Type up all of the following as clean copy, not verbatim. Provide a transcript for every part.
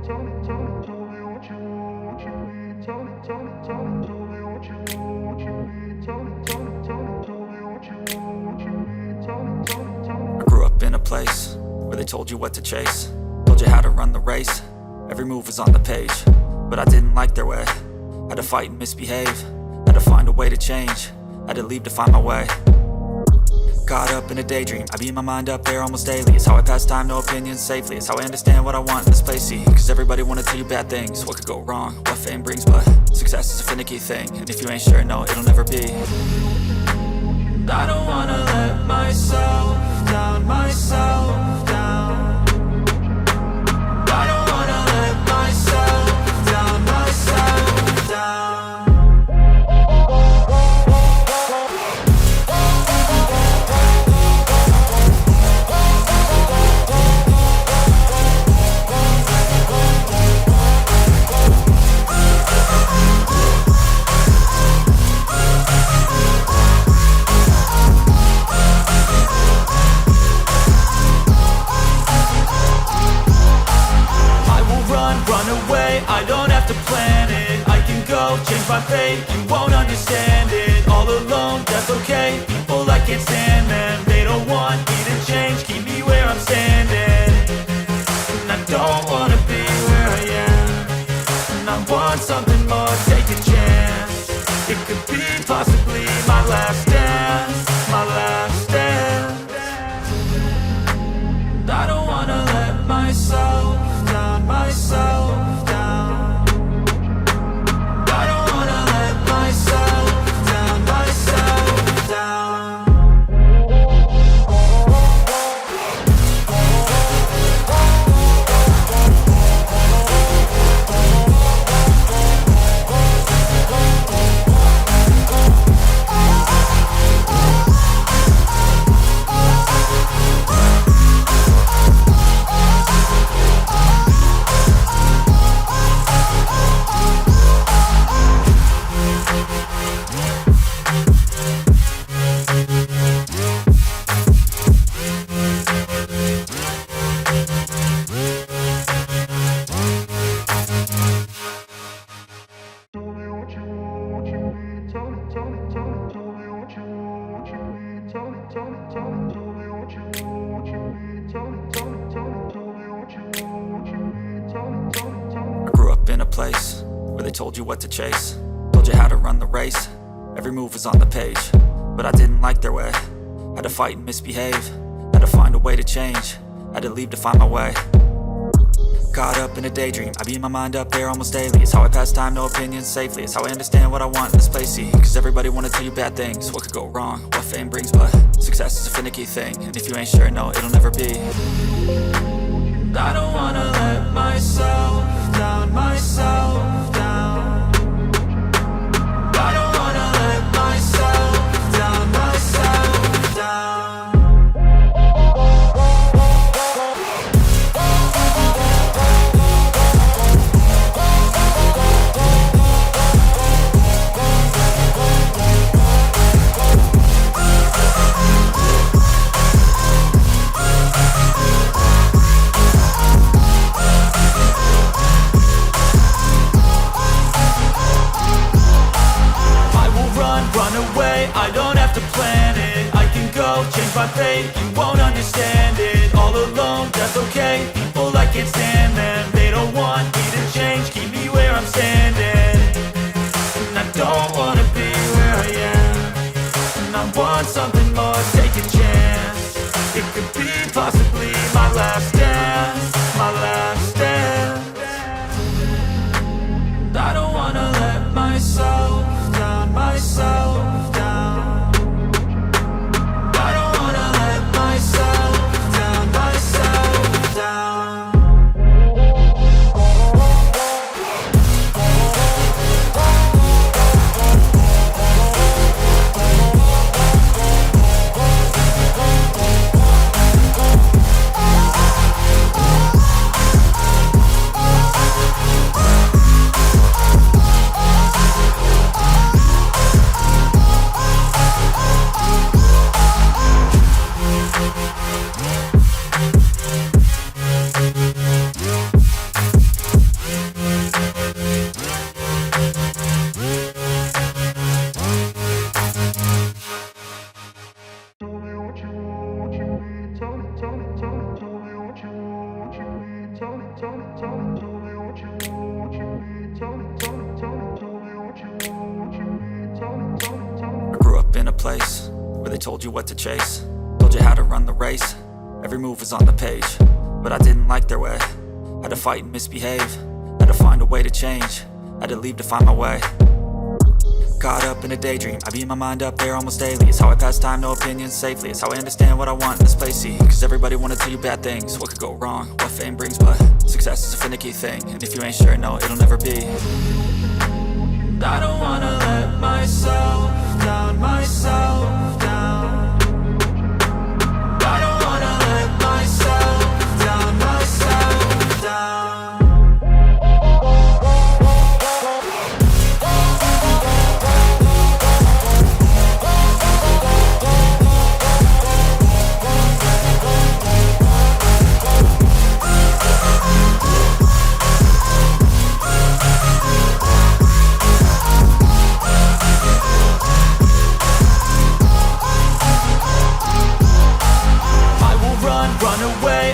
I grew up in a place where they told you what to chase, told you how to run the race. Every move was on the page, but I didn't like their way. Had to fight and misbehave, had to find a way to change, had to leave to find my way. Caught up in a daydream, I beat my mind up there almost daily. It's how I pass time, no opinions safely. It's how I understand what I want in this place, see. Cause everybody wanna tell you bad things, what could go wrong, what fame brings. But success is a finicky thing, and if you ain't sure, no, it'll never be. I don't wanna let myself down, myself down. I don't wanna let myself down, myself down. I don't have to plan it, I can go change my fate. You won't understand it, all alone, that's okay. People I can't stand them, they don't want me to change. Keep me where I'm standing, and I don't wanna be where I am. And I want something more, take a chance. It could be possibly my last dance, my last dance. I don't wanna let myself down, myself. Place where they told you what to chase, told you how to run the race. Every move was on the page, but I didn't like their way. Had to fight and misbehave, had to find a way to change, had to leave to find my way. Caught up in a daydream, I beat my mind up there almost daily. It's how I pass time, no opinions safely. It's how I understand what I want in this place, see. Cause everybody wanna tell you bad things, what could go wrong, what fame brings. But success is a finicky thing, and if you ain't sure, no, it'll never be. I don't wanna let myself down, myself down. I don't wanna let myself down, myself down. I don't have to plan it, I can go change my fate. You won't understand it, all alone, that's okay. People I can't stand them, they don't want me to change. Keep me where I'm standing, and I don't wanna be where I am. And I want something more, take a chance. It could be possibly my last dance, my last dance. I don't wanna let myself down, myself. place where they told you what to chase, told you how to run the race. Every move was on the page, but I didn't like their way. Had to fight and misbehave, had to find a way to change, had to leave to find my way. Caught up in a daydream, I beat my mind up there almost daily. It's how I pass time, no opinions safely. It's how I understand what I want in this place, see. Cause everybody wanna tell you bad things, what could go wrong, what fame brings. But success is a finicky thing, and if you ain't sure, no, it'll never be. I don't wanna let myself down, myself down. I don't wanna let myself down, myself down.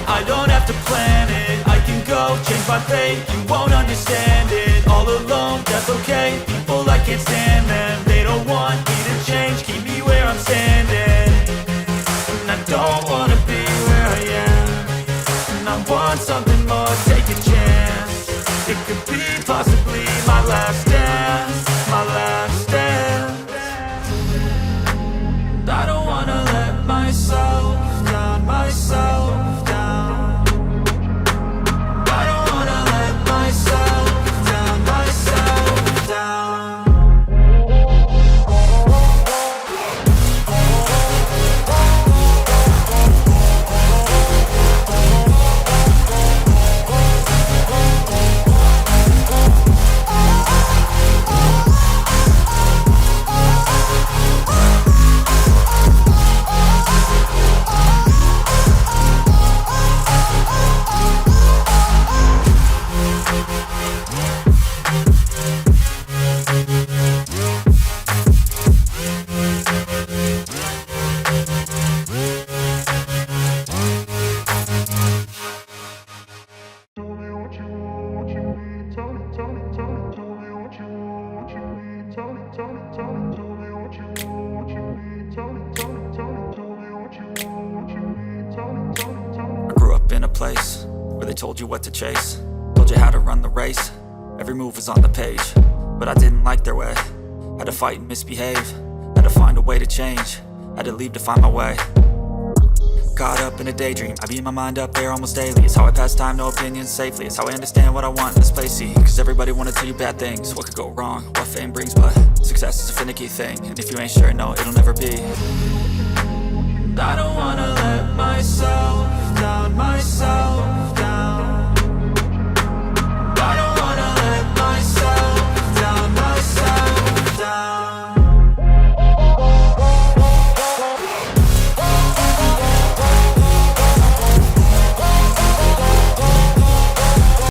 I don't have to plan it, I can go change my fate. You won't understand it, all alone, that's okay. People, I can't stand them, they don't want me to change. Keep me where I'm standing, and I don't wanna be where I am. And I want something more, take a chance. It could be possibly my last dance, my last dance. And I don't wanna let myself down, myself down. Place where they told you what to chase, told you how to run the race. Every move was on the page, but I didn't like their way. Had to fight and misbehave, had to find a way to change, had to leave to find my way. Caught up in a daydream, I beat my mind up there almost daily. It's how I pass time, no opinions safely. It's how I understand what I want in this place, see. Cause everybody wanna tell you bad things, what could go wrong, what fame brings. But success is a finicky thing, and if you ain't sure, no, it'll never be. I don't wanna let myself down, myself down.